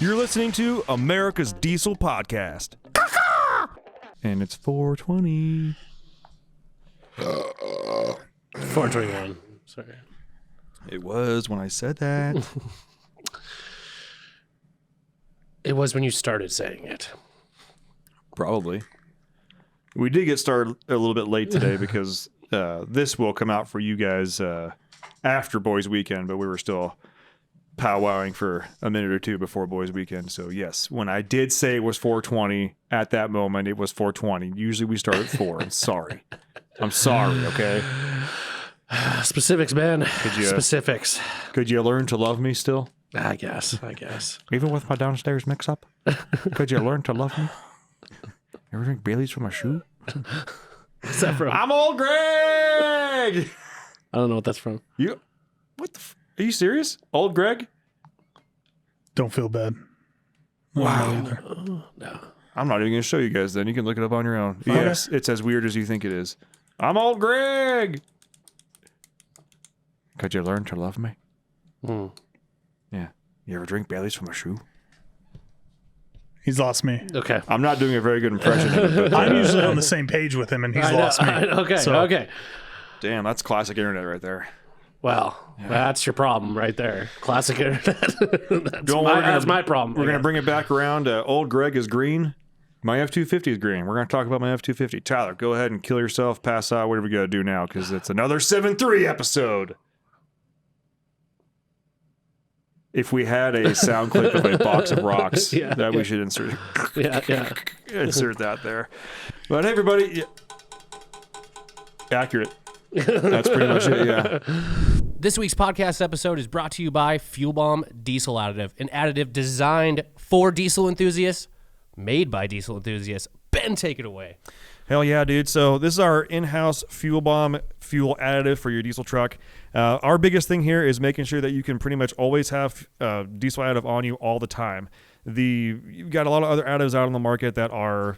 You're listening to America's Diesel Podcast. And it's 420. 421. Sorry. It was when I said that. It was when you started saying it. Probably. We did get started a little bit late today because this will come out for you guys after Boys Weekend, but we were still powwowing for a minute or two before Boys Weekend. So yes, when I did say it was 420, at that moment it was 420. Usually we start at 4. I'm sorry. I'm sorry, okay? Specifics, man. Specifics. Could you learn to love me still? I guess. Even with my downstairs mix-up? Could you learn to love me? Ever drink Bailey's from a shoe? What's that from? I'm old Greg! I don't know what that's from. What the are you serious? Old Greg? Don't feel bad. Wow. No. I'm not even going to show you guys then. You can look it up on your own. Okay. Yes, it's as weird as you think it is. I'm old Greg! Could you learn to love me? Yeah. You ever drink Bailey's from a shoe? He's lost me. Okay. I'm not doing a very good impression of it, but I'm usually on the same page with him, and he's lost me. Okay. damn, that's classic internet right there. Well, that's your problem right there. Classic internet. That's my problem. We're going to bring it back around. Old Greg is green. My F-250 is green. We're going to talk about my F-250. Tyler, go ahead and kill yourself, pass out, whatever you got to do now, because it's another 7-3 episode. If we had a sound clip of a box of rocks, we should insert. Insert that there. But hey, everybody, accurate. That's pretty much it, yeah. This week's podcast episode is brought to you by Fuel Bomb Diesel Additive, an additive designed for diesel enthusiasts, made by diesel enthusiasts. Ben, take it away. Hell yeah, dude. So this is our in-house Fuel Bomb fuel additive for your diesel truck. Our biggest thing here is making sure that you can pretty much always have diesel additive on you all the time. You've got a lot of other additives out on the market that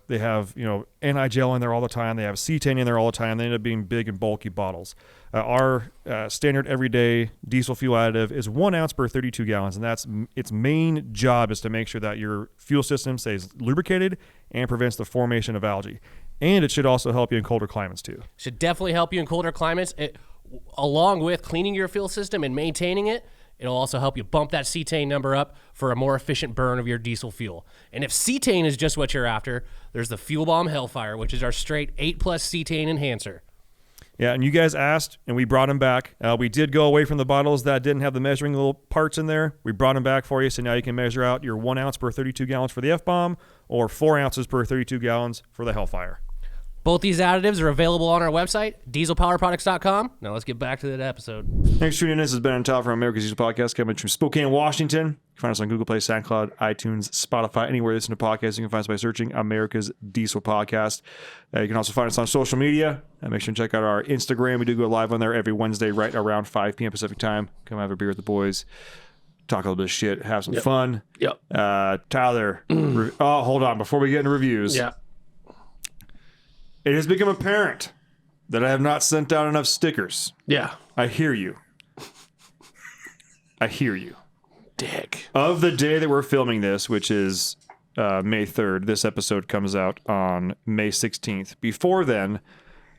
they have, anti-gel in there all the time. They have cetane in there all the time. They end up being big and bulky bottles. Our standard everyday diesel fuel additive is 1 ounce per 32 gallons, and that's its main job is to make sure that your fuel system stays lubricated and prevents the formation of algae. And it should also help you in colder climates too. Should definitely help you in colder climates. Along with cleaning your fuel system and maintaining it, it'll also help you bump that cetane number up for a more efficient burn of your diesel fuel. And if cetane is just what you're after, there's the Fuel Bomb Hellfire, which is our straight 8+ cetane enhancer. Yeah, and you guys asked, and we brought them back. We did go away from the bottles that didn't have the measuring little parts in there. We brought them back for you, so now you can measure out your 1 ounce per 32 gallons for the F-Bomb or 4 ounces per 32 gallons for the Hellfire. Both these additives are available on our website, dieselpowerproducts.com. Now let's get back to that episode. Thanks for tuning in. This has been Ben Tyler from America's Diesel Podcast, coming from Spokane, Washington. You can find us on Google Play, SoundCloud, iTunes, Spotify, anywhere you listen to podcasts. You can find us by searching America's Diesel Podcast. You can also find us on social media. Make sure to check out our Instagram. We do go live on there every Wednesday right around 5 p.m. Pacific time. Come have a beer with the boys. Talk a little bit of shit. Have some fun. Yep. Tyler. Hold on. Before we get into reviews. Yeah. It has become apparent that I have not sent out enough stickers. Yeah. I hear you. Dick. Of the day that we're filming this, which is May 3rd, this episode comes out on May 16th. Before then,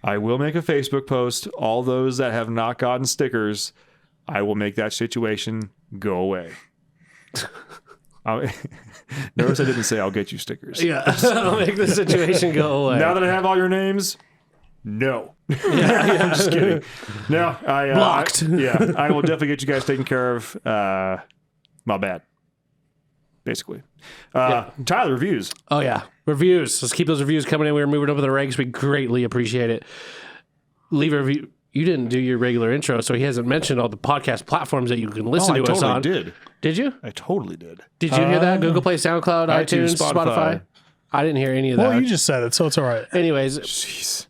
I will make a Facebook post. All those that have not gotten stickers, I will make that situation go away. Notice I didn't say I'll get you stickers. Yeah, I'll make the situation go away. Now that I have all your names, no. I'm just kidding. No, Blocked. I will definitely get you guys taken care of. My bad. Basically. Tyler, reviews. Oh, yeah. Reviews. Let's keep those reviews coming in. We're moving up in the ranks. We greatly appreciate it. Leave a review. You didn't do your regular intro, so he hasn't mentioned all the podcast platforms that you can listen to us on. I totally did. Did you? I totally did. Did you hear that? Google Play, SoundCloud, iTunes, Spotify. I didn't hear any of that. Well, you just said it, so it's all right. Anyways, Jeez.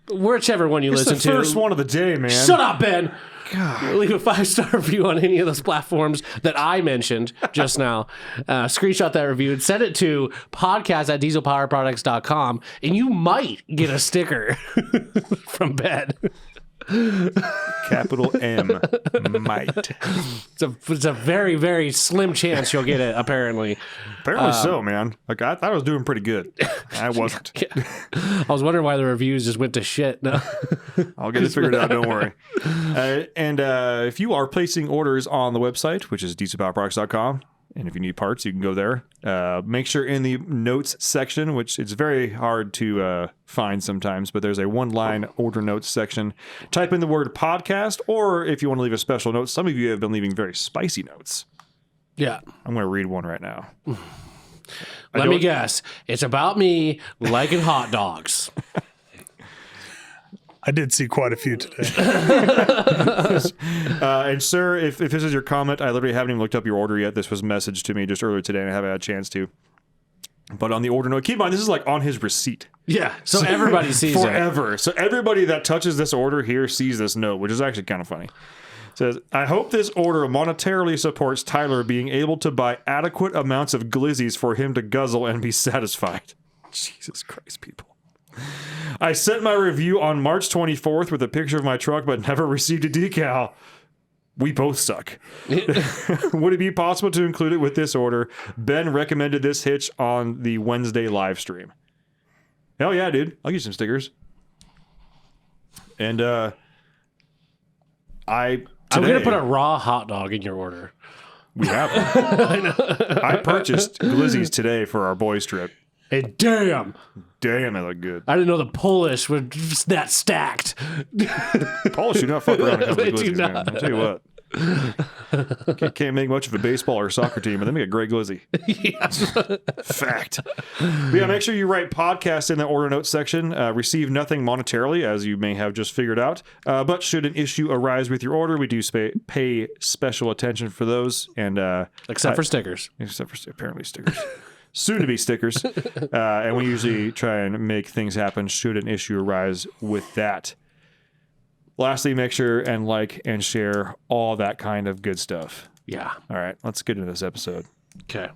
Whichever one you listen to. It's the first one of the day, man. Shut up, Ben. God. Leave a 5-star review on any of those platforms that I mentioned just now. Screenshot that review and send it to podcast@dieselpowerproducts.com, and you might get a sticker from Ben. Capital M. Might. It's a very, very slim chance you'll get it, apparently. Apparently so, man. Like, I thought I was doing pretty good. I wasn't. I was wondering why the reviews just went to shit. No. I'll get it figured out. Don't worry. And if you are placing orders on the website, which is dieselpowerproducts.com, and if you need parts, you can go there. Make sure in the notes section, which it's very hard to find sometimes, but there's a one-line order notes section. Type in the word podcast, or if you want to leave a special note, some of you have been leaving very spicy notes. Yeah. I'm going to read one right now. Let me guess. It's about me liking hot dogs. I did see quite a few today. And sir, if this is your comment, I literally haven't even looked up your order yet. This was messaged to me just earlier today, and I haven't had a chance to. But on the order note, keep in mind, this is like on his receipt. Yeah. So everybody sees forever. So everybody that touches this order here sees this note, which is actually kind of funny. It says, I hope this order monetarily supports Tyler being able to buy adequate amounts of glizzies for him to guzzle and be satisfied. Jesus Christ, people. I sent my review on March 24th with a picture of my truck, but never received a decal. We both suck. Would it be possible to include it with this order? Ben recommended this hitch on the Wednesday live stream. Hell yeah, dude. I'll get you some stickers. And I'm going to put a raw hot dog in your order. We have one. I purchased glizzies today for our boys trip. And damn, they look good. I didn't know the Polish were that stacked. Polish do not fuck around when it comes to They do glizzies, man. not. I'll tell you what. Can't make much of a baseball or soccer team, but they make a great glizzy. Fact. But yeah, make sure you write podcast in the order notes section. Receive nothing monetarily, as you may have just figured out. But should an issue arise with your order, we do pay special attention for those. And Except for stickers. Except for apparently stickers. Soon to be stickers. And we usually try and make things happen should an issue arise with that. Lastly, make sure and like and share all that kind of good stuff. Yeah. All right, let's get into this episode. Okay.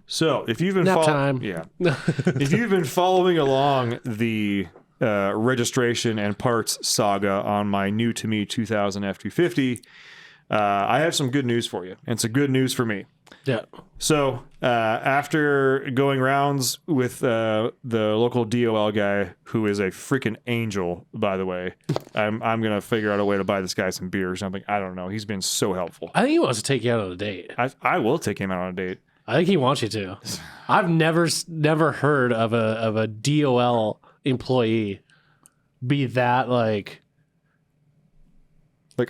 So, if you've been time. if you've been following along the registration and parts saga on my new to me 2000 F-250, I have some good news for you, and it's a good news for me. Yeah. So, after going rounds with the local DOL guy, who is a freaking angel, by the way, I'm gonna figure out a way to buy this guy some beer or something. I don't know. He's been so helpful. I think he wants to take you out on a date. I will take him out on a date. I think he wants you to. I've never heard of a DOL employee be that like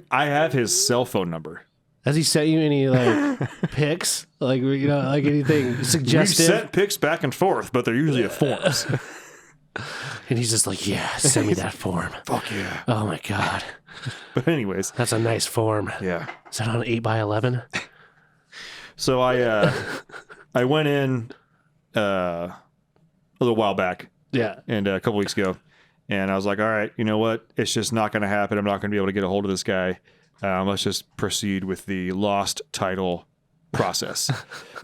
I have his cell phone number. Has he sent you any like pics? Like like anything suggestive? We've sent pics back and forth, but they're usually at forms. And he's just like, yeah, send me that form. Fuck yeah. Oh my God. But anyways. That's a nice form. Yeah. Is that on 8x11? So I went in a little while back. Yeah. And a couple weeks ago. And I was like, all right, you know what? It's just not going to happen. I'm not going to be able to get a hold of this guy. Let's just proceed with the lost title process,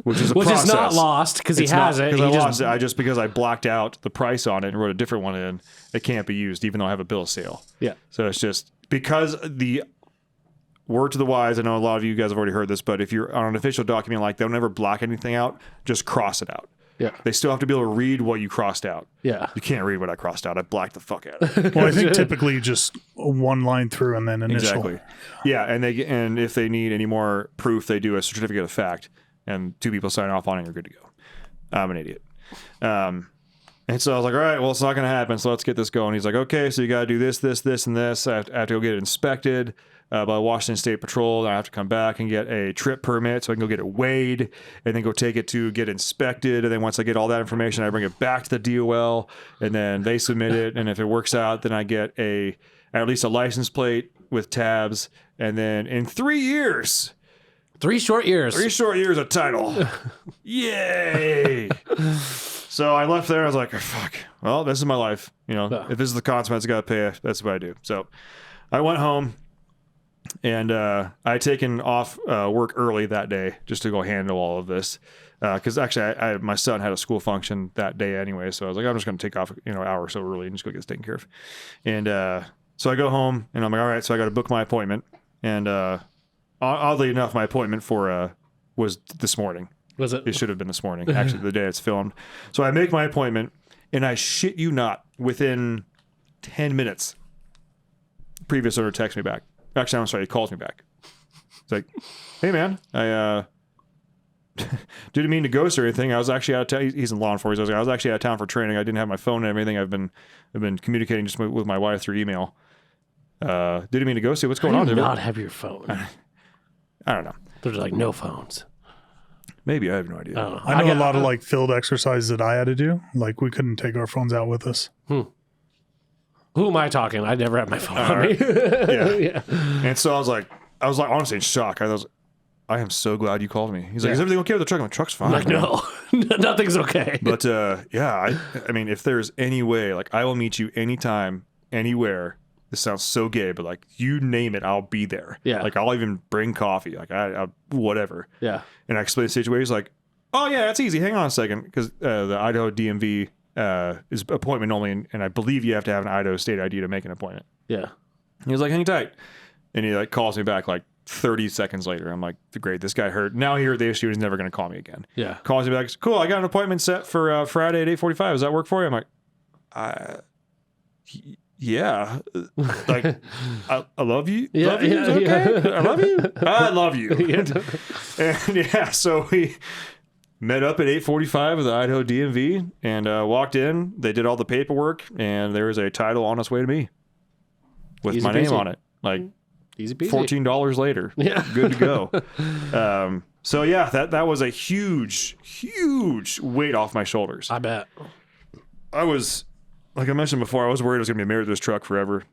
which is not lost because he has it. Because I lost it. Because I blocked out the price on it and wrote a different one in. It can't be used, even though I have a bill of sale. Yeah. So it's just because the word to the wise. I know a lot of you guys have already heard this, but if you're on an official document like that, don't ever block anything out. Just cross it out. Yeah. They still have to be able to read what you crossed out. Yeah. You can't read what I crossed out. I blacked the fuck out of it. Well, I think typically just one line through and then initial. Exactly. Yeah, and if they need any more proof, they do a certificate of fact, and 2 people sign off on it, you're good to go. I'm an idiot. And so I was like, all right, well, it's not going to happen, so let's get this going. He's like, okay, so you got to do this, and this. I have to go get it inspected by Washington State Patrol. I have to come back and get a trip permit so I can go get it weighed and then go take it to get inspected. And then once I get all that information, I bring it back to the DOL, and then they submit it. And if it works out, then I get at least a license plate with tabs. And then in 3 years... 3 short years. 3 short years of title. Yay! So I left there. I was like, fuck. Well, this is my life. If this is the consequence, I got to pay. That's what I do. So I went home, and I had taken off work early that day just to go handle all of this. Because actually, my son had a school function that day anyway. So I was like, I'm just going to take off an hour or so early and just go get this taken care of. And So I go home and I'm like, all right, so I got to book my appointment. And oddly enough, my appointment for was this morning. Was it? It should have been this morning, actually, the day it's filmed. So I make my appointment, and I shit you not, within 10 minutes, previous owner texts me back. Actually, I'm sorry, he calls me back. It's like, hey, man, I didn't mean to ghost or anything. I was actually out of town. He's in law enforcement. I was actually out of town for training. I didn't have my phone and everything. I've been communicating just with my wife through email. Didn't mean to ghost you. What's going on? Do you not have your phone? I don't know. There's like no phones. Maybe. I have no idea. I don't know. I know a lot of like field exercises that I had to do. Like we couldn't take our phones out with us. Who am I talking? I never had my phone on me. Yeah. And so I was like honestly in shock. I am so glad you called me. He's like, is everything okay with the truck? I'm like, truck's fine. I'm like, no, nothing's okay. But yeah, I mean, if there's any way, like, I will meet you anytime, anywhere. This sounds so gay, but like, you name it, I'll be there. Yeah. Like, I'll even bring coffee. Like, I whatever. Yeah. And I explain the situation. He's like, oh yeah, that's easy. Hang on a second, because the Idaho DMV is appointment only, and I believe you have to have an Idaho state ID to make an appointment. Yeah. He was like, hang tight, and he like calls me back like 30 seconds later. I'm like, great, this guy heard. Now he heard the issue. He's never going to call me again. Yeah. Calls me back. Cool, I got an appointment set for Friday at 8:45. Does that work for you? I'm like, yeah. Like, I love you. Yeah, love you. yeah, Okay. yeah. I love you. I love you. Yeah. And yeah, so we met up at 8:45 with the Idaho DMV and walked in. They did all the paperwork, and there was a title on its way to me with Easy my name peasy. on it. Like, Easy peasy. $14 later. Yeah. Good to go. So yeah, that was a huge weight off my shoulders. I bet. I was, like I mentioned before, I was worried I was going to be married to this truck forever,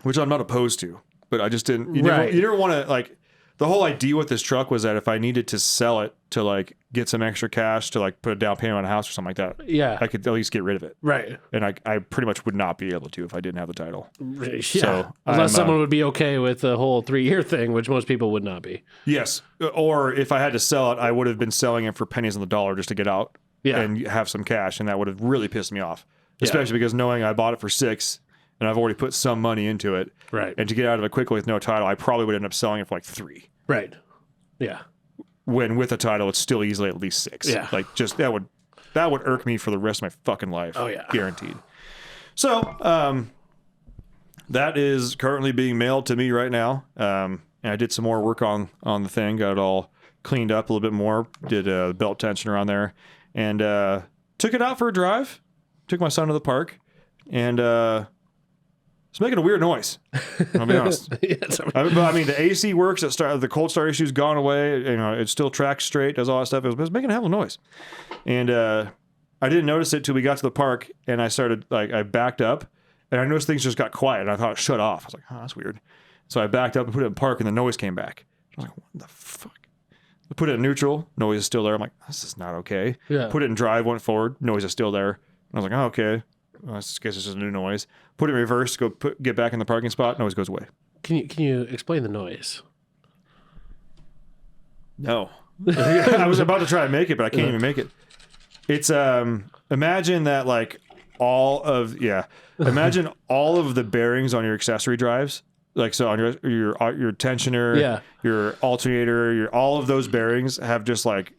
which I'm not opposed to, but I just didn't. You never want to, like, the whole idea with this truck was that if I needed to sell it to like get some extra cash to like put a down payment on a house or something like that, Yeah. I could at least get rid of it. Right. And I pretty much would not be able to if I didn't have the title. Yeah. So Unless someone would be okay with the whole 3-year thing, which most people would not be. Yes. Or if I had to sell it, I would have been selling it for pennies on the dollar just to get out and have some cash. And that would have really pissed me off, especially because knowing I bought it for $6 and I've already put some money into it. Right. And to get out of it quickly with no title, I probably would end up selling it for like $3. Right. Yeah. When with a title, it's still easily at least $6. Yeah. Like, just that would irk me for the rest of my fucking life. Oh, yeah. Guaranteed. So, that is currently being mailed to me right now. And I did some more work on the thing, got it all cleaned up a little bit more, did a belt tensioner on there, and took it out for a drive. Took my son to the park, and it's making a weird noise. I'll be honest. I mean, the AC works. The cold start issue's gone away. You know, it still tracks straight, does all that stuff. It was making a hell of a noise, and I didn't notice it till we got to the park, and I backed up, and I noticed things just got quiet, and I thought it shut off. I was like, oh, that's weird. So I backed up and put it in park, and the noise came back. I was like, what the fuck? I put it in neutral. Noise is still there. I'm like, this is not okay. Yeah. Put it in drive, went forward. Noise is still there. And I was like, oh, okay. Well, I guess it's just a new noise. Put it in reverse, get back in the parking spot, noise goes away. Can you explain the noise? No. I was about to try and make it, but I can't even make it. It's imagine that like imagine all of the bearings on your accessory drives. Like, so on your tensioner, your alternator, all of those bearings have just like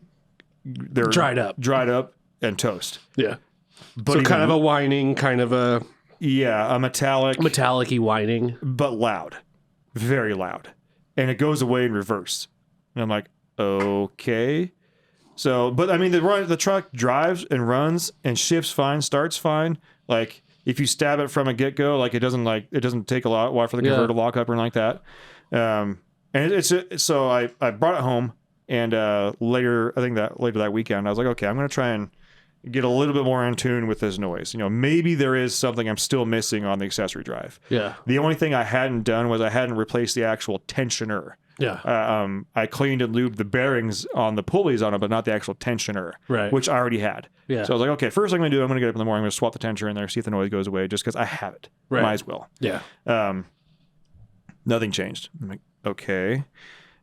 they're dried up and toast. Yeah. But so kind of a whining, kind of a metallic-y whining, but loud, very loud, and it goes away in reverse. And I'm like, okay. So, but I mean, the truck drives and runs and shifts fine, starts fine. Like, if you stab it from a get go, like it doesn't take a while for the converter to lock up or anything like that. And so I brought it home, and later that weekend I was like, okay, I'm gonna try and get a little bit more in tune with this noise. You know, maybe there is something I'm still missing on the accessory drive. Yeah. The only thing I hadn't done was I hadn't replaced the actual tensioner. Yeah. I cleaned and lubed the bearings on the pulleys on it, but not the actual tensioner, right, which I already had. Yeah. So I was like, okay, first thing I'm gonna do, I'm gonna get up in the morning, I'm gonna swap the tensioner in there, see if the noise goes away, just because I have it. Right. Might as well. Yeah. Nothing changed. I'm like, okay.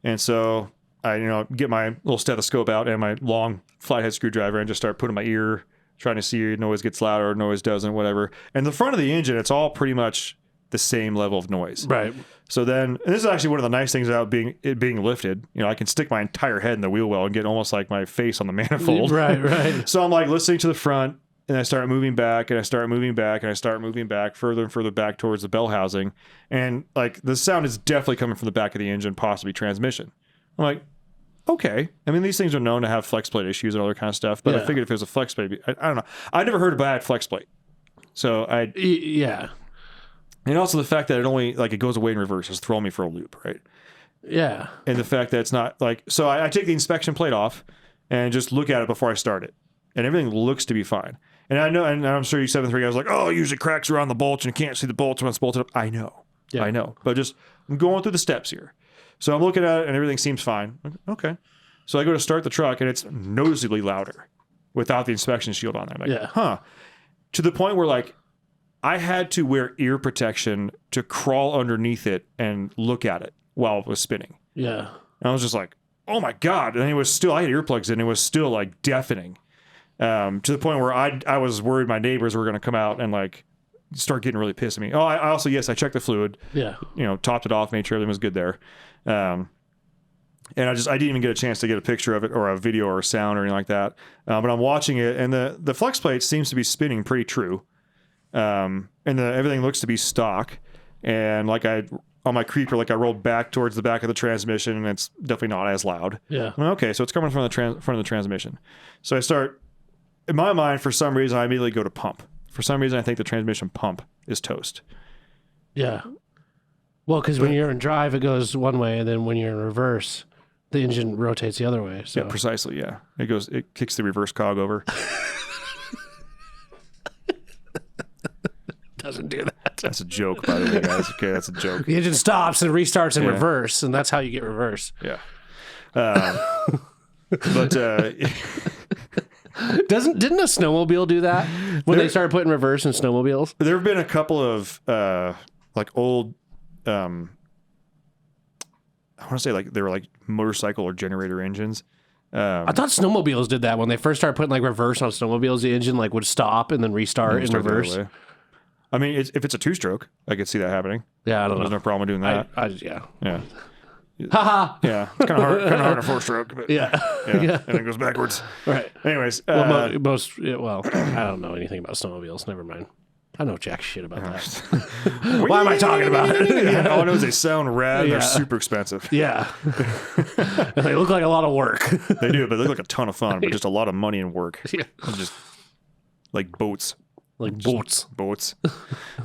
And so I, get my little stethoscope out and my long flathead screwdriver and just start putting my ear, trying to see if noise gets louder or noise doesn't, whatever. And the front of the engine, it's all pretty much the same level of noise. Right. So then, and this is actually one of the nice things about it being lifted. You know, I can stick my entire head in the wheel well and get almost like my face on the manifold. Right. So I'm like listening to the front, and I start moving back, and I start moving back, and I start moving back further and further back towards the bell housing. And like the sound is definitely coming from the back of the engine, possibly transmission. I'm like, okay. I mean, these things are known to have flex plate issues and other kind of stuff, but I figured if it was a flex plate, I don't know. I never heard of a bad flex plate. So Yeah. And also the fact that it only, like, it goes away in reverse has thrown me for a loop, right? Yeah. And the fact that it's not, like, so I take the inspection plate off and just look at it before I start it. And everything looks to be fine. And I know, and I'm sure you 7.3 guys like, oh, it usually cracks around the bolts and you can't see the bolts when it's bolted up. I know. Yeah. I know. But just, I'm going through the steps here. So I'm looking at it and everything seems fine. Okay. So I go to start the truck and it's noticeably louder without the inspection shield on there. I'm like, huh. To the point where, like, I had to wear ear protection to crawl underneath it and look at it while it was spinning. Yeah. And I was just like, oh my God. And it was still, I had earplugs in, and it was still like deafening. To the point where I was worried my neighbors were going to come out and like start getting really pissed at me. Oh, I also, yes, I checked the fluid. Yeah. You know, topped it off, made sure everything was good there. And I didn't even get a chance to get a picture of it or a video or a sound or anything like that. But I'm watching it, and the flex plate seems to be spinning pretty true. And everything looks to be stock. And like on my creeper, like I rolled back towards the back of the transmission, and it's definitely not as loud. Yeah. I'm like, okay, so it's coming from the front of the transmission. So I start, in my mind, for some reason, I immediately go to pump. For some reason, I think the transmission pump is toast. Yeah. Well, because when you're in drive, it goes one way, and then when you're in reverse, the engine rotates the other way. So. Yeah, precisely. Yeah, it kicks the reverse cog over. Doesn't do that. That's a joke, by the way, guys. Okay, that's a joke. The engine stops and restarts in reverse, and that's how you get reverse. Yeah. But didn't a snowmobile do that when they started putting reverse in snowmobiles? there have been a couple of like old, I want to say like they were like motorcycle or generator engines. I thought snowmobiles did that when they first started putting like reverse on snowmobiles. The engine like would stop and then restart in reverse. I mean, if it's a two-stroke, I could see that happening. Yeah, I don't know. There's no problem with doing that. Yeah. Yeah. Haha. Yeah. It's kind of hard on a four-stroke. But Yeah. And then it goes backwards. Right. Anyways. Well, I don't know anything about snowmobiles. Never mind. I know jack shit about that. Why am I talking about it? All I know is they sound rad. They're super expensive. Yeah. And they look like a lot of work. They do, but they look like a ton of fun, but just a lot of money and work. Yeah. And just like boats. Like boats. Boats.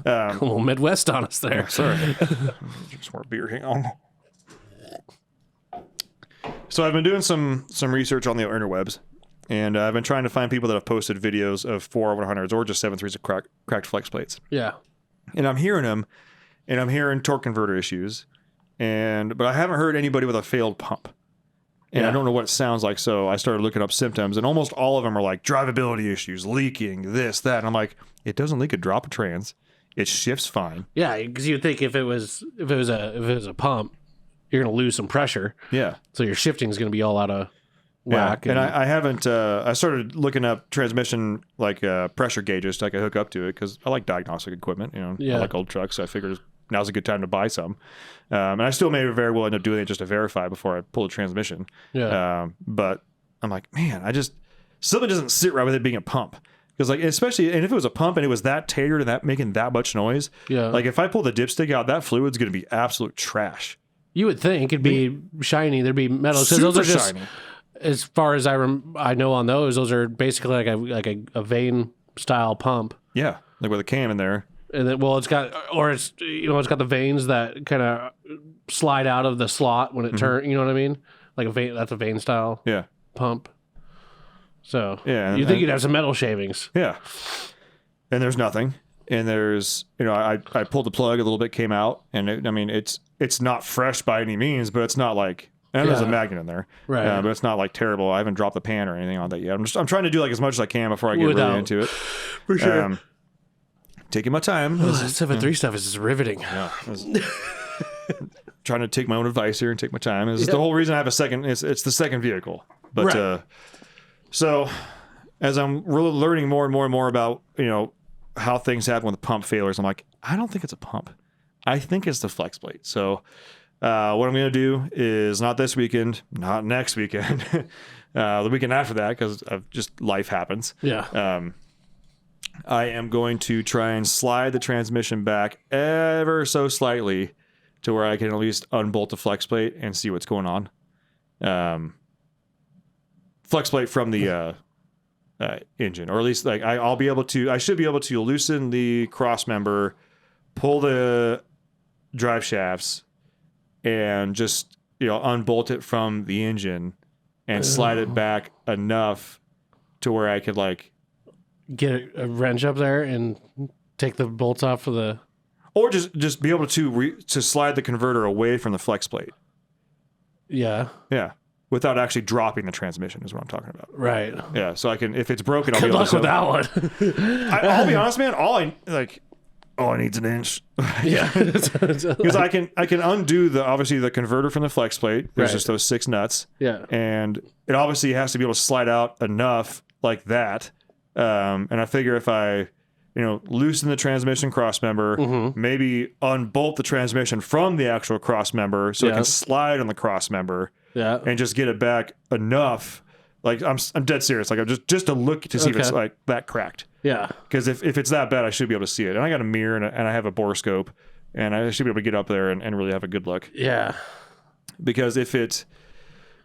A little Midwest on us there. Sorry. Just more beer. Hang on. So I've been doing some research on the interwebs, and I've been trying to find people that have posted videos of 4R100s or just 7.3s of cracked flex plates. Yeah. And I'm hearing them, and I'm hearing torque converter issues, but I haven't heard anybody with a failed pump. And I don't know what it sounds like, so I started looking up symptoms, and almost all of them are like drivability issues, leaking, this, that. And I'm like, it doesn't leak a drop of trans. It shifts fine. Yeah, because you'd think if it was a pump, you're going to lose some pressure. Yeah. So your shifting is going to be all out of whack. Yeah. And I haven't. I started looking up transmission like pressure gauges so I could hook up to it because I like diagnostic equipment. You know, I like old trucks, so I figured now's a good time to buy some. And I still may very well end up doing it just to verify before I pull the transmission. Yeah. But I'm like, man, something doesn't sit right with it being a pump. Because like, especially, and if it was a pump and it was that tapered and that making that much noise, like if I pull the dipstick out, that fluid's going to be absolute trash. You would think it'd be shiny. There'd be metal. Super those are just, shiny. as far as I know on those are basically like a vein style pump. Yeah, like with a cam in there. And then, it's got the veins that kind of slide out of the slot when it turns. You know what I mean? Like a vein. That's a vein style. Pump. So you think you'd have some metal shavings? Yeah. And there's nothing. And there's, I pulled the plug a little bit, came out, and it's not fresh by any means, but it's not like, and there's a magnet in there, right? But it's not like terrible. I haven't dropped the pan or anything on that yet. I'm trying to do like as much as I can before I get really into it. For sure. Taking my time. That 7.3 stuff is just riveting. Yeah. Trying to take my own advice here and take my time. This is the whole reason I have a second. It's the second vehicle, but so as I'm really learning more and more and more about how things happen with pump failures, I'm like, I don't think it's a pump. I think it's the flex plate. So what I'm going to do is not this weekend, not next weekend, the weekend after that, because just life happens. Yeah. I am going to try and slide the transmission back ever so slightly to where I can at least unbolt the flex plate and see what's going on. Flex plate from the engine, or at least like I should be able to loosen the cross member, pull the drive shafts, and just unbolt it from the engine and slide it back enough to where I could like get a wrench up there and take the bolts off of the, or just be able to slide the converter away from the flex plate. Yeah. Without actually dropping the transmission is what I'm talking about. Right. Yeah. So I can, if it's broken, I'll Good be able luck to. with that one. I'll be honest, man. All I need's an inch. Yeah. Because I can undo obviously the converter from the flex plate. There's just those 6 nuts. Yeah. And it obviously has to be able to slide out enough like that. And I figure if I, loosen the transmission cross member, maybe unbolt the transmission from the actual cross member so it can slide on the cross member, and just get it back enough. Like I'm dead serious. Like I'm just to look to see if it's like that cracked. Yeah. Because if it's that bad, I should be able to see it. And I got a mirror and I have a borescope, and I should be able to get up there and really have a good look. Yeah. Because if it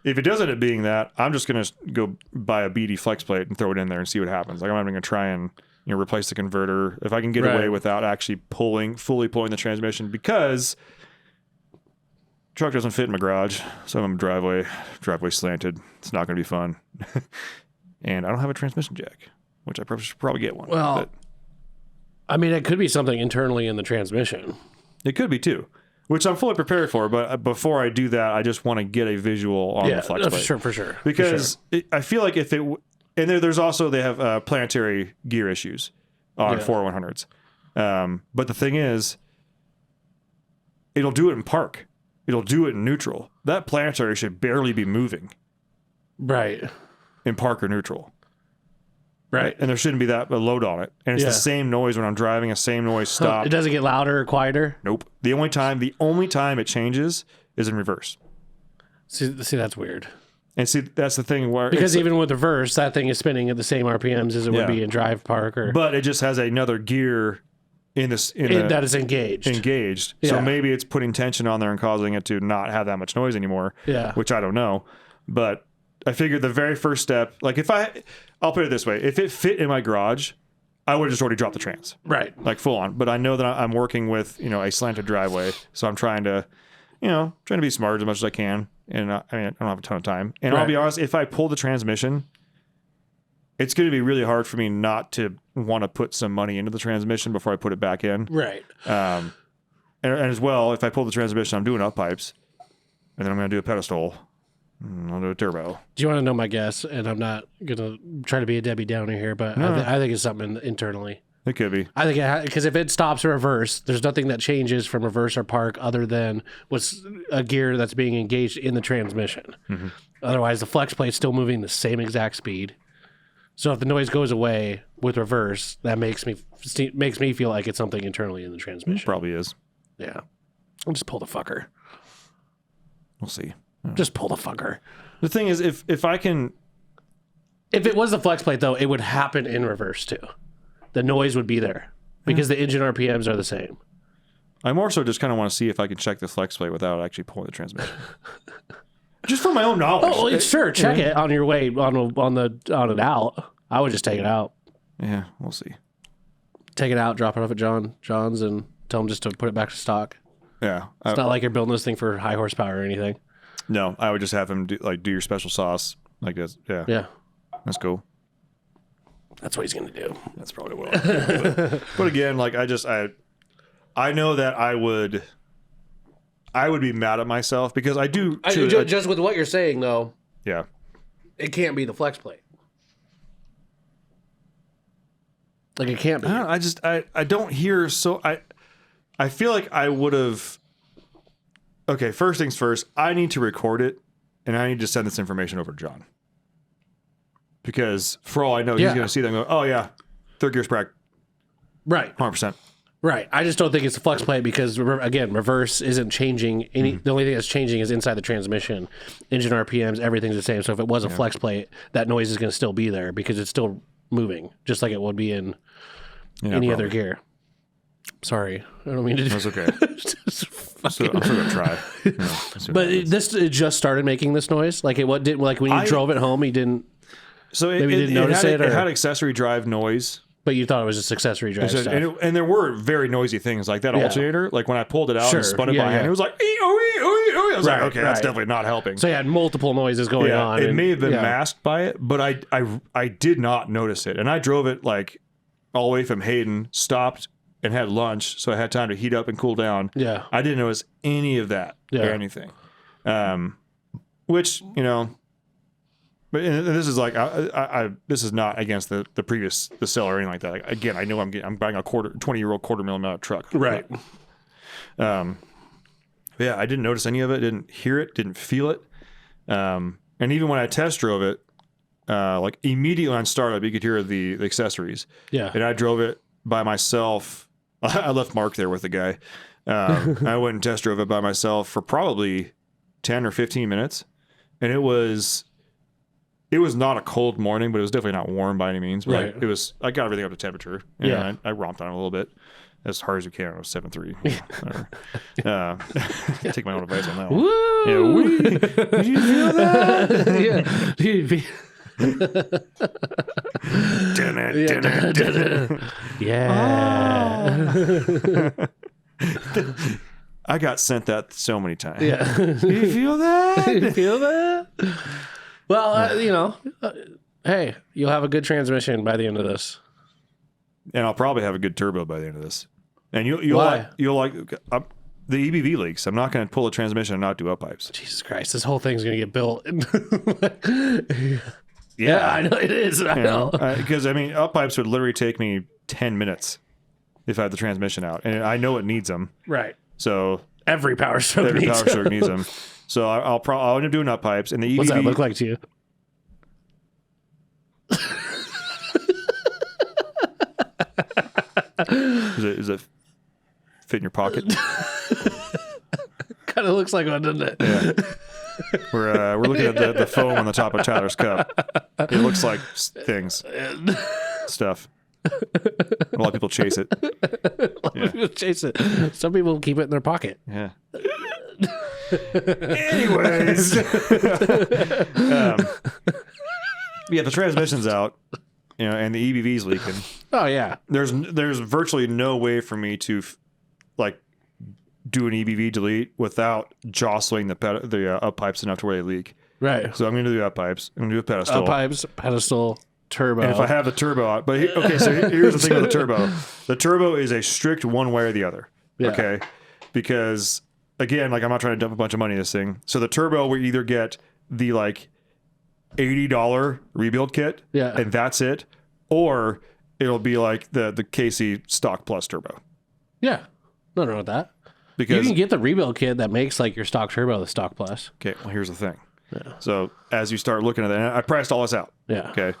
does end up being that, I'm just gonna go buy a BD flex plate and throw it in there and see what happens. Like I'm not even gonna try and replace the converter if I can get away without actually fully pulling the transmission, because truck doesn't fit in my garage, so I'm driveway slanted. It's not gonna be fun, and I don't have a transmission jack, which I should probably get one. Well, I mean, it could be something internally in the transmission. It could be too, which I'm fully prepared for. But before I do that, I just want to get a visual on the flex plate. For sure. Because I feel like if it, and there's also, they have planetary gear issues on 4100s. But the thing is, it'll do it in park. It'll do it in neutral. That planetary should barely be moving. Right. In park or neutral. Right. And there shouldn't be that load on it. And it's the same noise when I'm driving, the same noise stop. It doesn't get louder or quieter? Nope. The only time it changes is in reverse. See, that's weird. And see, that's the thing where... Because even with reverse, that thing is spinning at the same RPMs as it would be in drive park. But it just has another gear that is engaged. Engaged. So maybe it's putting tension on there and causing it to not have that much noise anymore. Yeah. Which I don't know. But I figured the very first step, like I'll put it this way, if it fit in my garage, I would have just already dropped the trans. Right. Like full on. But I know that I'm working with, a slanted driveway. So I'm trying to be smart as much as I can. And I don't have a ton of time. And I'll be honest, if I pull the transmission, it's going to be really hard for me not to want to put some money into the transmission before I put it back in. Right. And as well, if I pull the transmission, I'm doing up pipes. And then I'm going to do a pedestal. I'll do a turbo. Do you want to know my guess? And I'm not going to try to be a Debbie Downer here, but I think it's something internally. It could be. I think because if it stops reverse, there's nothing that changes from reverse or park other than what's a gear that's being engaged in the transmission. Mm-hmm. Otherwise, the flex plate's still moving the same exact speed. So if the noise goes away with reverse, that makes me feel like it's something internally in the transmission. It probably is. Yeah. I'll just pull the fucker. We'll see. Just pull the fucker. The thing is, if it was the flex plate, though, it would happen in reverse too. The noise would be there because the engine RPMs are the same. I more so just kind of want to see if I can check the flex plate without actually pulling the transmission. Just for my own knowledge. Oh, sure. Check it on your way on it out. I would just take it out. Yeah, we'll see. Take it out, drop it off at John's, and tell him just to put it back to stock. Yeah, it's not like you're building this thing for high horsepower or anything. No, I would just have him do your special sauce like this. Yeah, yeah, that's cool. That's what he's gonna do. That's probably what I'll do. But again, like I know that I would be mad at myself because I do. Just with what you're saying, though. Yeah. It can't be the flex plate. Like it can't be. I don't hear so I feel like I would have. Okay, first things first. I need to record it, and I need to send this information over to John. Because for all I know, he's going to see that and go, "Oh yeah, third gear sprack, right, 100%." Right. I just don't think it's a flex plate because, again, reverse isn't changing. The only thing that's changing is inside the transmission. Engine RPMs, everything's the same. So if it was a flex plate, that noise is going to still be there because it's still moving, just like it would be in any other gear. Sorry. I don't mean to do That's okay. I'm still going to try. But it just started making this noise? Like, when you drove it home, you didn't... So maybe you didn't notice it? It had accessory drive noise. But you thought it was just accessory drive stuff. And there were very noisy things like that alternator. Like when I pulled it out and spun it by hand, it was like, I was like, okay, that's definitely not helping. So you had multiple noises going on. It may have been masked by it, but I did not notice it. And I drove it like all the way from Hayden, stopped and had lunch. So I had time to heat up and cool down. Yeah. I didn't notice any of that or anything. Which, but this is like this is not against the seller or anything like that. Like, again, I know I'm buying a 20-year-old $250,000 truck. Right. I didn't notice any of it. Didn't hear it. Didn't feel it. And even when I test drove it, like immediately on startup, you could hear the accessories. Yeah. And I drove it by myself. I left Mark there with the guy. I went and test drove it by myself for probably 10 or 15 minutes, and it was not a cold morning, but it was definitely not warm by any means. But I got everything up to temperature. And I romped on it a little bit as hard as you can. It was 7.3. Take my own advice on that one. Woo! Yeah, did you feel that? I got sent that so many times. Yeah. Do you feel that? You feel that? Well, hey, you'll have a good transmission by the end of this. And I'll probably have a good turbo by the end of this. And you'll like the EBV leaks. I'm not going to pull a transmission and not do up pipes. Jesus Christ, this whole thing's going to get built. Yeah, I know it is. I know. Because up pipes would literally take me 10 minutes if I had the transmission out, and I know it needs them. Right. So every power stroke needs them. So I'll end up doing up pipes, and the EBV. What's that look like to you? Is it fit in your pocket? Kind of looks like one, doesn't it? Yeah. We're looking at the foam on the top of Tyler's cup. It looks like stuff. A lot of people chase it. People chase it. Some people keep it in their pocket. Yeah. Anyways, the transmission's out, and the EBV's leaking. Oh yeah. There's virtually no way for me to do an EBV delete without jostling the up pipes enough to where they leak. Right. So I'm going to do up pipes. I'm going to do a pedestal. Up pipes, pedestal, turbo. And if I have the turbo out, but so here's the thing with the turbo. The turbo is a strict one way or the other. Yeah. Okay. Because again, I'm not trying to dump a bunch of money in this thing. So the turbo, we either get the $80 rebuild kit, and that's it, or it'll be like the KC stock plus turbo. Yeah. Nothing wrong with that. Because you can get the rebuild kit that makes your stock turbo the stock plus. Okay, well here's the thing. Yeah. So as you start looking at that, I priced all this out. Yeah. Okay.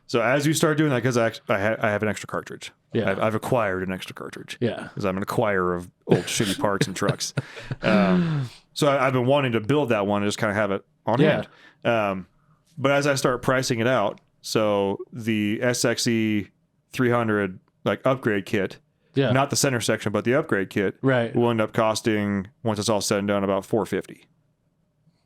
So as you start doing that, because I have an extra cartridge. Yeah. I've acquired an extra cartridge. Yeah. Because I'm an acquirer of old shitty parts and trucks. So I've been wanting to build that one and just kind of have it on hand. But as I start pricing it out, so the SXE 300 upgrade kit. Yeah. Not the center section, but the upgrade kit. Right. Will end up costing, once it's all said and done, about $450.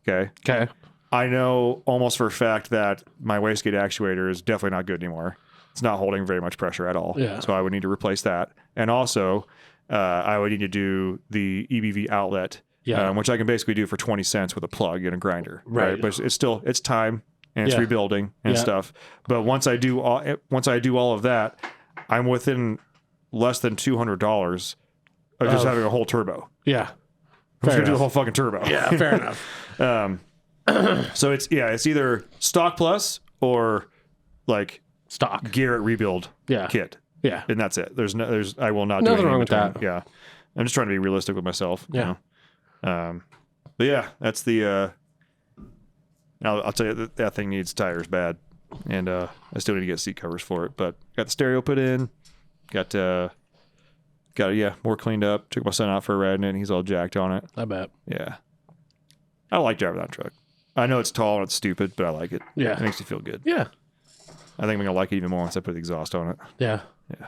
Okay. Okay. I know almost for a fact that my wastegate actuator is definitely not good anymore. It's not holding very much pressure at all. Yeah. So I would need to replace that. And also, I would need to do the EBV outlet, which I can basically do for 20 cents with a plug and a grinder. Right. But it's time and it's rebuilding and stuff. But once I do all of that, I'm within less than $200 of just having a whole turbo. Yeah. I'm just gonna do the whole fucking turbo. Yeah, fair enough. So it's either stock plus or stock Garrett rebuild kit. Yeah. And that's it. I will not do nothing anything wrong with that. Yeah. I'm just trying to be realistic with myself. Yeah. But yeah, that's the I'll tell you that thing needs tires bad. And I still need to get seat covers for it, but got the stereo put in. Got Got it. Yeah, more cleaned up. Took my son out for a ride in it, and he's all jacked on it. I bet. Yeah. I like driving that truck. I know it's tall and it's stupid, but I like it. Yeah. It makes you feel good. Yeah. I think I'm going to like it even more once I put the exhaust on it. Yeah. Yeah.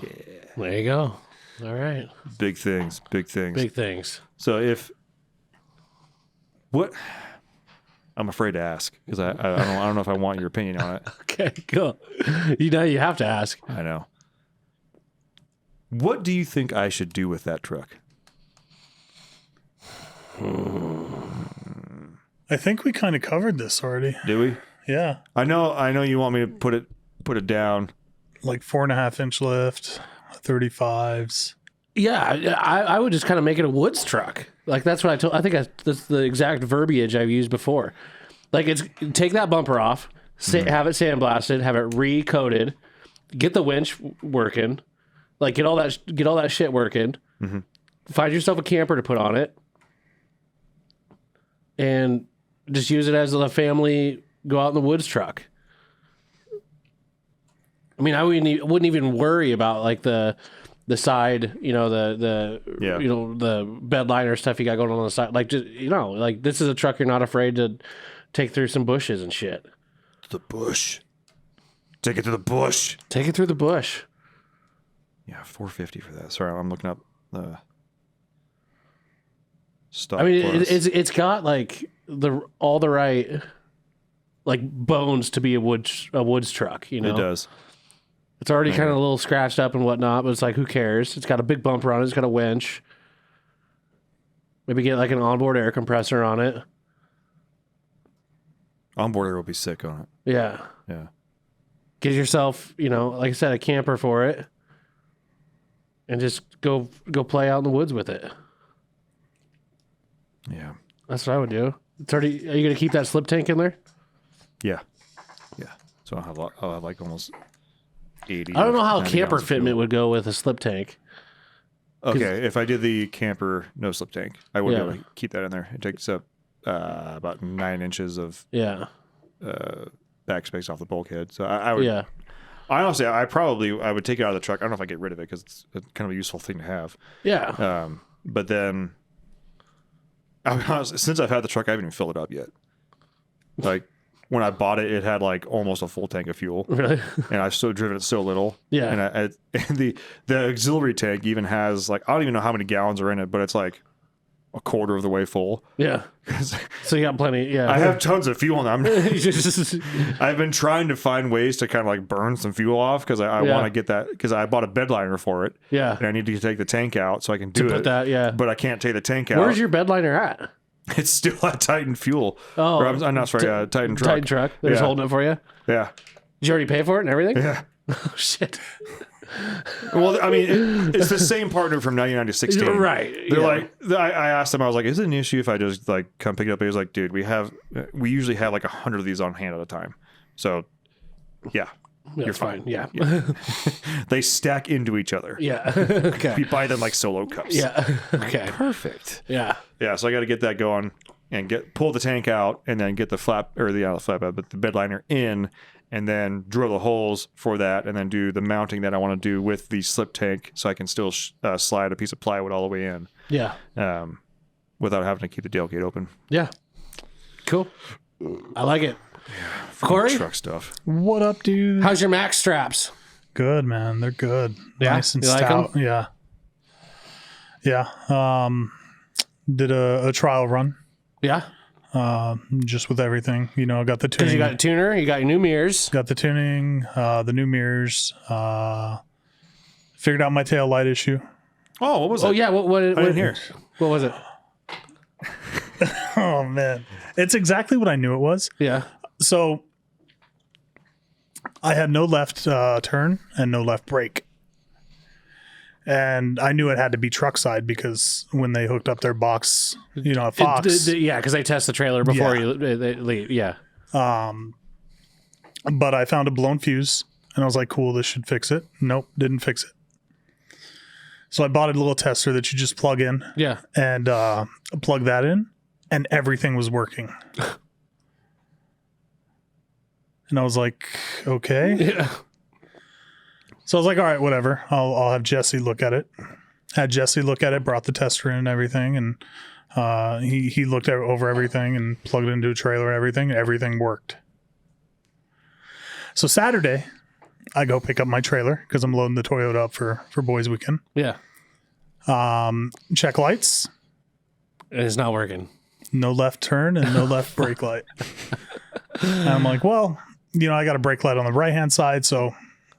Yeah. There you go. All right. Big things. Big things. Big things. So what? I'm afraid to ask because I don't know if I want your opinion on it. Okay, cool. You know you have to ask. I know. What do you think I should do with that truck? I think we kind of covered this already. Did we? Yeah. I know you want me to put it down. Like 4.5-inch lift, 35s. Yeah, I would just kind of make it a woods truck. Like that's what I told. I think that's the exact verbiage I've used before. Like it's take that bumper off, have it sandblasted, have it recoated, get the winch working, like get all that shit working. Mm-hmm. Find yourself a camper to put on it, and just use it as a family go out in the woods truck. I mean, I wouldn't even worry about like the side, the bed liner stuff you got going on the side. Like, just, like this is a truck you're not afraid to take through some bushes and shit. The bush. Take it to the bush. Take it through the bush. Yeah, $450 for that. Sorry, I'm looking up the stock. I mean, it's got like all the right like bones to be a woods truck. It does. It's already kind of a little scratched up and whatnot, but it's like, who cares? It's got a big bumper on it. It's got a winch. Maybe get like an onboard air compressor on it. Onboard air will be sick on it. Yeah. Yeah. Get yourself, like I said, a camper for it, and just go play out in the woods with it. Yeah. That's what I would do. Are you going to keep that slip tank in there? Yeah. Yeah. So I'll have like almost 80. I don't know how camper fitment would go with a slip tank. Okay, if I did the camper no slip tank, I would be able to keep that in there. It takes up about 9 inches of backspace off the bulkhead. So I would. Yeah. Honestly, I would take it out of the truck. I don't know if I get rid of it because it's kind of a useful thing to have. Yeah. But then, I'll be honest, since I've had the truck, I haven't even filled it up yet. Like. When I bought it, it had like almost a full tank of fuel. Really? And I've driven it so little. Yeah. And the auxiliary tank even has like, I don't even know how many gallons are in it, but it's like a quarter of the way full. Yeah. So you got plenty. Yeah. I have tons of fuel in them. I've been trying to find ways to kind of like burn some fuel off because I want to get that because I bought a bed liner for it. Yeah. And I need to take the tank out so I can do put that, yeah. But I can't take the tank out. Where's your bed liner at? It's still at Titan Fuel. Oh. Or I'm not sorry, Titan Truck. Titan Truck. They're just holding it for you? Yeah. Did you already pay for it and everything? Yeah. Oh, shit. Well, I mean, it's the same partner from 99 to 16. Right. They're like, I asked them, I was like, is it an issue if I just like come pick it up? He was like, dude, we usually have like 100 of these on hand at a time. So, yeah. You're fine. Yeah. They stack into each other. Yeah. Okay. We buy them like solo cups. Yeah. Okay. Perfect. Yeah. Yeah. So I got to get that going and pull the tank out and then get the the bed liner in and then drill the holes for that and then do the mounting that I want to do with the slip tank so I can still slide a piece of plywood all the way in. Yeah. Without having to keep the tailgate open. Yeah. Cool. I like it. Yeah, Corey? Truck stuff. What up, dude? How's your Max straps? Good, man. They're good. Yeah? Nice and You like stout. 'em? Yeah. Yeah. Did a trial run. Yeah. Just with everything. I got the tuning. Because you got a tuner, you got your new mirrors. Got the tuning, the new mirrors. Figured out my tail light issue. Oh, what was it? Oh, yeah. What I didn't hear. What was it? Oh, man. It's exactly what I knew it was. Yeah. So I had no left turn and no left brake. And I knew it had to be truck side because when they hooked up their box, at Fox. Yeah, because they test the trailer before they leave. Yeah. But I found a blown fuse and I was like, cool, this should fix it. Nope, didn't fix it. So I bought a little tester that you just plug in. Yeah. And plug that in and everything was working. And I was like, okay. Yeah. So I was like, all right, whatever. I'll have Jesse look at it. Had Jesse look at it, brought the tester in and everything, and he looked over everything and plugged it into a trailer and everything. Everything worked. So Saturday, I go pick up my trailer because I'm loading the Toyota up for boys' weekend. Yeah. Check lights. It's not working. No left turn and no left brake light. And I'm like, well, I got a brake light on the right-hand side, so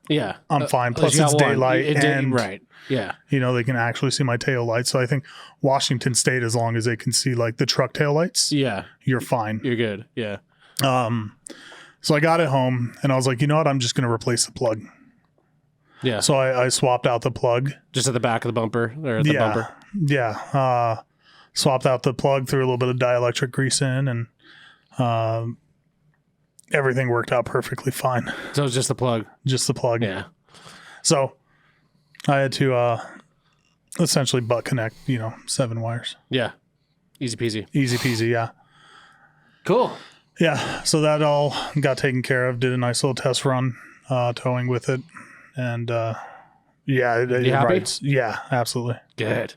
yeah, I'm fine. Plus it's daylight right. Yeah. They can actually see my tail lights. So I think Washington State, as long as they can see like the truck tail lights, you're fine. You're good. Yeah. So I got it home and I was like, you know what? I'm just going to replace the plug. Yeah. So I swapped out the plug. Just at the back of the bumper or at the bumper. Yeah. Swapped out the plug, threw a little bit of dielectric grease in, and everything worked out perfectly fine. So it's just the plug. Just the plug. Yeah. So I had to essentially butt connect, 7 wires. Yeah. Easy peasy. Easy peasy, yeah. Cool. Yeah. So that all got taken care of. Did a nice little test run, towing with it. And it happy? rides. Yeah, absolutely. Good.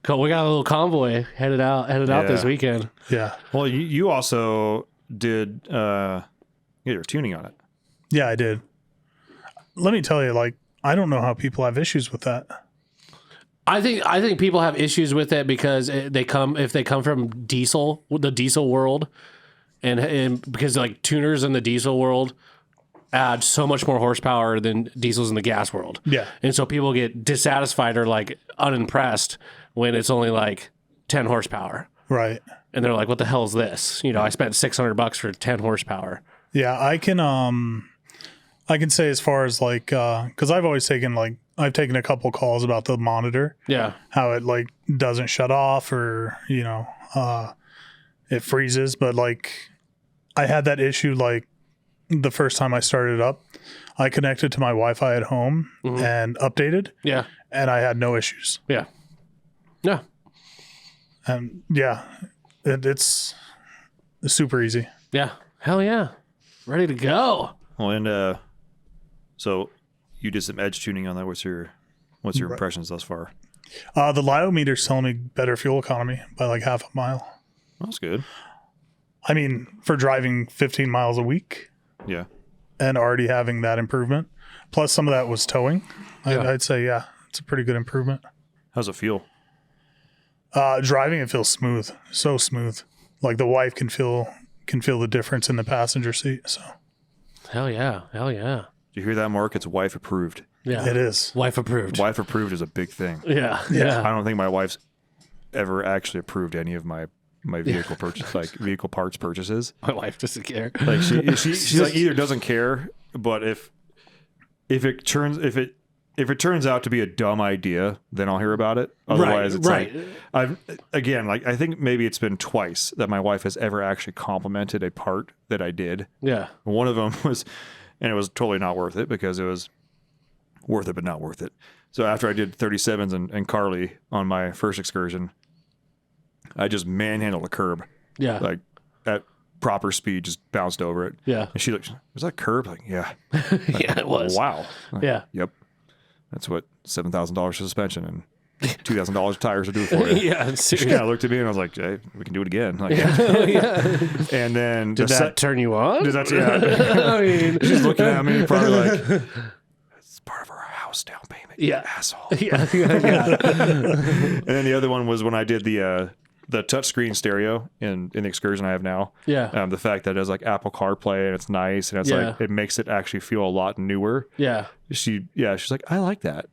Cool. We got a little convoy headed out this weekend. Yeah. Well, you also did your tuning on it. Yeah, I did. Let me tell you, I don't know how people have issues with that. I think people have issues with it because they come from the diesel world, and because tuners in the diesel world add so much more horsepower than diesels in the gas world. Yeah. And so people get dissatisfied or unimpressed when it's only 10 horsepower. Right. And they're like, what the hell is this? I spent $600 for 10 horsepower. Yeah, I can say as far as cuz I've always taken I've taken a couple calls about the monitor. Yeah. How it doesn't shut off or, it freezes, but I had that issue the first time I started up. I connected to my Wi-Fi at home and updated. Yeah. And I had no issues. Yeah. Yeah. And it's super easy. Yeah. Hell yeah. Ready to go. Well, and so you did some edge tuning on that. What's your impressions thus far? The LIO meter's telling me better fuel economy by half a mile. That's good. I mean, for driving 15 miles a week. Yeah. And already having that improvement. Plus some of that was towing. I'd say, it's a pretty good improvement. How's it feel? Driving, it feels smooth. So smooth. The wife can feel the difference in the passenger seat. So. Hell yeah. Hell yeah. Did you hear that, Mark? It's wife approved. Yeah. It is. Wife approved. Wife approved is a big thing. Yeah. Yeah. I don't think my wife's ever actually approved any of my vehicle purchase, vehicle parts purchases. My wife doesn't care. She's either doesn't care, but if it turns out to be a dumb idea, then I'll hear about it. Otherwise, it's I think maybe it's been twice that my wife has ever actually complimented a part that I did. Yeah. One of them was, and it was totally not worth it because it was worth it, but not worth it. So after I did 37s and Carly on my first excursion, I just manhandled a curb. Yeah. At proper speed, just bounced over it. Yeah. And she was that a curb? Yeah. Yeah, it was. Wow. Yeah. Yep. That's what $7,000 suspension and $2,000 tires will do for you. Yeah. She kind of looked at me and I was like, hey, we can do it again. Yeah. And then did that turn you on? Did that? Yeah. I mean, she's looking at me probably it's part of our house down payment. Yeah. You asshole. Yeah. And then the other one was when I did the touchscreen stereo in the excursion I have now. Yeah. The fact that it has Apple CarPlay and it's nice and it's it makes it actually feel a lot newer. Yeah. She's like, I like that.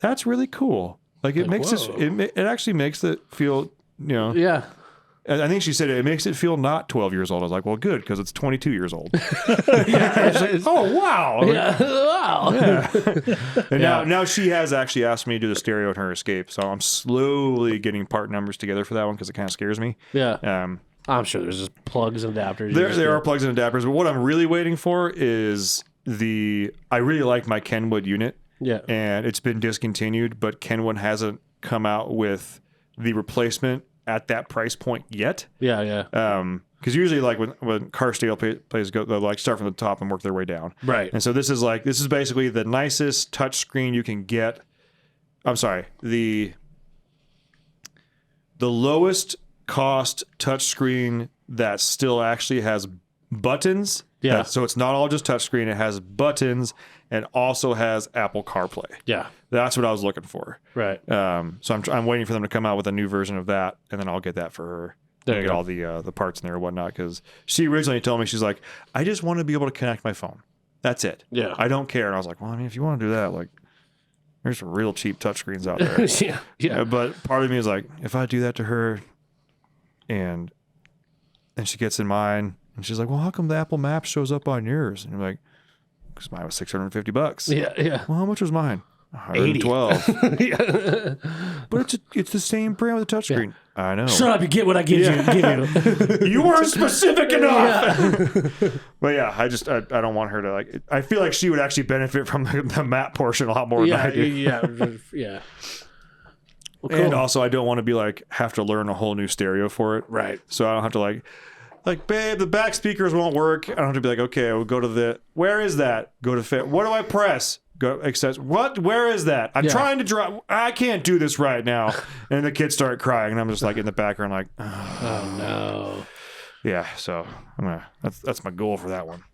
That's really cool. It makes it actually makes it feel, Yeah. I think she said it makes it feel not 12 years old. I was like, well, good, because it's 22 years old. Yeah. Oh, wow. Yeah. Wow. Yeah. And now she has actually asked me to do the stereo in her Escape. So I'm slowly getting part numbers together for that one because it kind of scares me. Yeah. I'm sure there's just plugs and adapters. There are plugs and adapters. But what I'm really waiting for is I really like my Kenwood unit. Yeah. And it's been discontinued, but Kenwood hasn't come out with the replacement at that price point yet. Yeah, yeah. Because usually, like when car sale plays go, they'll like start from the top and work their way down. Right. And so this is basically the nicest touchscreen you can get. I'm sorry, the lowest cost touchscreen that still actually has buttons. Yeah. So it's not all just touchscreen. It has buttons and also has Apple CarPlay. Yeah. That's what I was looking for. Right. So I'm waiting for them to come out with a new version of that, and then I'll get that for her. There you get go. all the parts in there and whatnot, because she originally told me, she's like, I just want to be able to connect my phone. That's it. Yeah. I don't care. And I was like, well, I mean, if you want to do that, like, there's some real cheap touchscreens out there. Yeah. Yeah. But part of me is like, if I do that to her and she gets in mine and she's like, well, how come the Apple Maps shows up on yours? And I'm like, because mine was $650. Yeah. Yeah. Well, how much was mine? 112. Yeah. But it's the same brand with a touchscreen. Yeah. I know. Shut up! You get what I give you. You weren't specific enough. But yeah, I don't want her to like. I feel like she would actually benefit from the map portion a lot more than I do. Yeah. Yeah. Well, cool. And also, I don't want to be like have to learn a whole new stereo for it. Right. So I don't have to like, babe, the back speakers won't work. I don't have to be like, okay, I will go to where is that? Go to fit. What do I press? Go access. What? Where is that? I'm trying to drive. I can't do this right now. And the kids start crying, and I'm just like in the background, like, oh no. Yeah. So that's my goal for that one.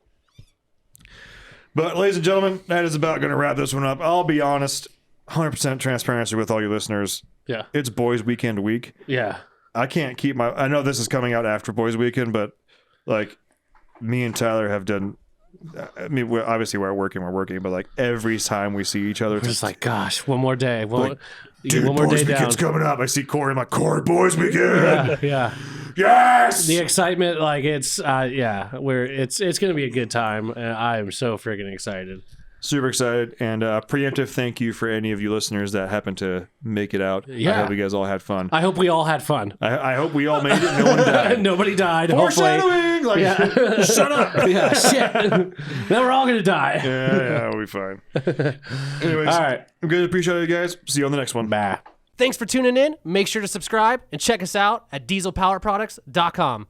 But ladies and gentlemen, that is about going to wrap this one up. I'll be honest, 100% transparency with all you listeners. Yeah. It's Boys Weekend week. Yeah. I can't keep I know this is coming out after Boys Weekend, but like me and Tyler have done. I mean, we're working, but like every time we see each other, it's just like, gosh, one more day. Dude, one more Boys day Weekend's down. coming up. I see Corey. I'm like, Corey, Boys Weekend. Yeah. Yes. The excitement, like it's it's gonna be a good time. And I am so freaking excited. Super excited, and preemptive thank you for any of you listeners that happened to make it out. Yeah. I hope you guys all had fun. I hope we all had fun. I hope we all made it. No one died. Nobody died. Foreshadowing! Like, shut up. Yeah, shit. Now we're all gonna die. Yeah, we'll be fine. Anyways, all right. I'm good. Appreciate you guys. See you on the next one. Bye. Thanks for tuning in. Make sure to subscribe and check us out at dieselpowerproducts.com.